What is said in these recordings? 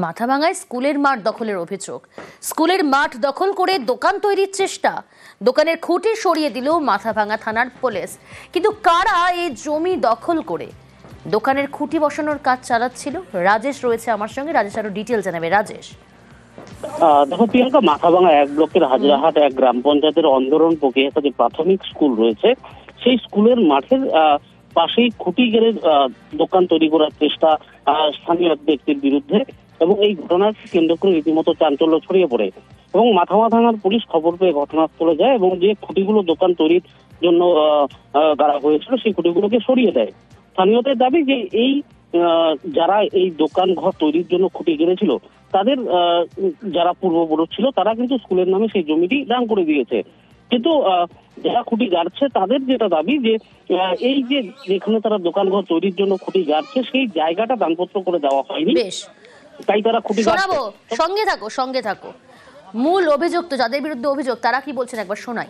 মাথাভাঙায় স্কুলের মাঠ দখলের অভিযোগ। স্কুলের মাঠ দখল করে দোকান তৈরির চেষ্টা, দোকানের খুঁটি সরিয়ে দিল মাথাভাঙা থানার পুলিশ। কিন্তু কারা এই জমি দখল করে দোকানের খুঁটি বসানোর কাজ চালাচ্ছিল? রাজেশ রয়েছে আমার সঙ্গে। রাজেশ আরো ডিটেল জানাবে। রাজেশ, দেখো প্রিয়াঙ্কা, মাথাভাঙা 1 ব্লকের হাজরাহাট 1 গ্রাম পঞ্চায়েতের অন্দরন প্রক্রিয়া যে প্রাথমিক স্কুল রয়েছে, সেই স্কুলের মাঠের পাশেই খুঁটি গেড়ে দোকান তৈরি করার চেষ্টা স্থানীয় ব্যক্তির বিরুদ্ধে, এবং এই ঘটনাকে কেন্দ্র করে রীতিমতো চাঞ্চল্য ছড়িয়ে পড়ে এবং মাথাভাঙা থানার পুলিশ খবর পেয়ে ঘটনাস্থলে যায় এবং যে খুঁটিগুলো দোকান তৈরির জন্য গাড়া হয়েছিল সেই খুঁটিগুলোকে সরিয়ে দেয়। স্থানীয়দের দাবি যে এই যারা এই দোকান ঘর তৈরির জন্য খুঁটি গেড়েছিল তাদের যারা পূর্বপুরুষ ছিল তারা কিন্তু স্কুলের নামে সেই জমিটি দান করে দিয়েছে। কিন্তু যারা খুঁটি গাড়ছে তাদের যেটা দাবি যে এই যে যেখানে তারা দোকান ঘর তৈরির জন্য খুঁটি গাড়ছে সেই জায়গাটা দানপত্র করে দেওয়া হয়নি, তাই তারা খুঁটি গাড়ছে। সঙ্গে থাকো। মূল অভিযুক্ত যাদের বিরুদ্ধে অভিযোগ তারা কি বলছেন একবার শোনাই।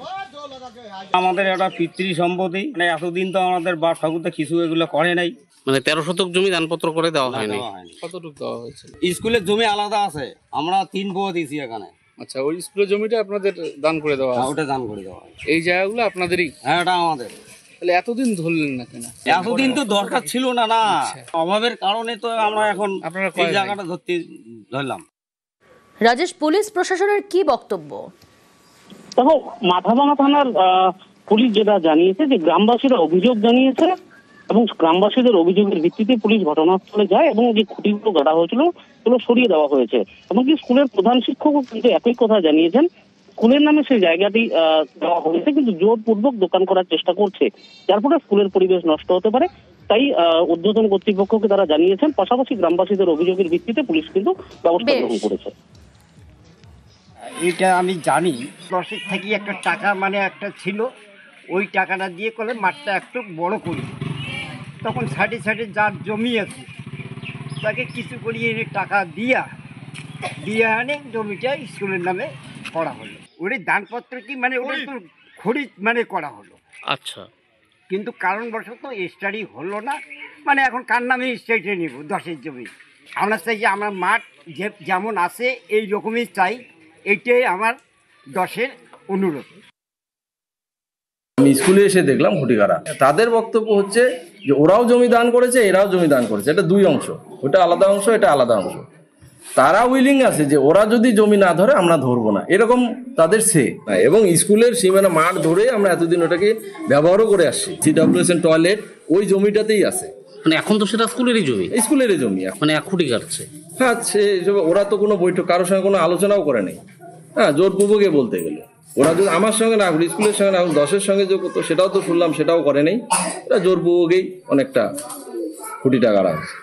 আমাদের একটা পিতৃ সম্পত্তি, মানে এতদিন তো আমাদের বাপ ঠাকুরটা কিছু এগুলো করে নাই, মানে 13 শতক জমি দানপত্র করে দেওয়া হয়নি। কতটুকু দেওয়া হয়েছে? স্কুলের জমি আলাদা আছে, আমরা 3 বউ দিয়েছি এখানে। আচ্ছা, ওই স্কুলের জমিটা আপনাদের দান করে দেওয়া? ওটা দান করে দেওয়া হয়। এই জায়গাগুলো আপনাদেরই? হ্যাঁ, এটা আমাদের। তাহলে এতদিন ধরলেন না কেন? এতদিন তো দরকার ছিল না, অভাবের কারণে তো আমরা এখন এই জায়গাটা ধরলাম। রাজেশ, পুলিশ প্রশাসনের কি বক্তব্য? দেখো, মাথাভাঙা থানার পুলিশ যেটা জানিয়েছে যে গ্রামবাসীরা অভিযোগ জানিয়েছে এবং গ্রামবাসীদের অভিযোগের ভিত্তিতে পুলিশ ঘটনাস্থলে যায় এবং যে খুঁটিগুলো গাড়া হয়েছিল সেগুলো সরিয়ে দেওয়া হয়েছে। এমনকি স্কুলের প্রধান শিক্ষকও কিন্তু একই কথা জানিয়েছেন, স্কুলের নামে সেই জায়গাটি দেওয়া হয়েছে কিন্তু জোরপূর্বক দোকান করার চেষ্টা করছে, যার ফলে স্কুলের পরিবেশ নষ্ট হতে পারে। তাই ঊর্ধ্বতন কর্তৃপক্ষকে তারা জানিয়েছেন। পাশাপাশি গ্রামবাসীদের অভিযোগের ভিত্তিতে পুলিশ কিন্তু ব্যবস্থা গ্রহণ করেছে। এটা আমি জানি, দশের থেকে একটা টাকা মানে একটা ছিল, ওই টাকাটা দিয়ে করে মাঠটা একটু বড় করি। তখন সাইডে সাইডে যার জমি আছে তাকে কিছু করিয়ে এনে টাকা দিয়ে আনে জমিটা স্কুলের নামে করা হলো। ওই দানপত্র কি মানে ওটা তো খরিদ মানে করা হলো। আচ্ছা, কিন্তু কারণবশত স্টাডি হলো না, মানে এখন কার নামে স্টাডিটা নিব? 10-এর জমি। আমরা চাই যে আমার মাঠ যেমন আছে এই রকমই চাই, এইটাই আমার 10-এর অনুরোধ। আমি স্কুলে এসে দেখলাম খুঁটি গাড়া। তাদের বক্তব্য হচ্ছে যে ওরাও জমি দান করেছে, এরাও জমি দান করেছে, এটা 2 অংশ, ওটা আলাদা অংশ, এটা আলাদা অংশ। তারা উইলিং আছে যে ওরা যদি জমি না ধরে আমরা ধরবো না, এরকম তাদের সে। এবং স্কুলের সীমানা মাঠ ধরে আমরা এতদিন ওটাকে ব্যবহারও করে আসছি। CWSN টয়লেট ওই জমিটাতেই আছে, মানে এখন তো সেটা স্কুলেরই জমি। স্কুলেরই জমি, মানে খুঁটি গাড়ছে। হ্যাঁ, ওরা তো কোনো বৈঠক কারোর সঙ্গে কোনো আলোচনাও করে নেই। হ্যাঁ, জোরপূর্বকে বলতে গেলে ওরা যদি আমার সঙ্গে না করে স্কুলের সঙ্গে না 10-এর সঙ্গে যে করতো সেটাও তো শুনলাম, সেটাও করে নেই। ওরা জোরপূর্বকেই অনেকটা খুঁটিটা গাড়া আছে।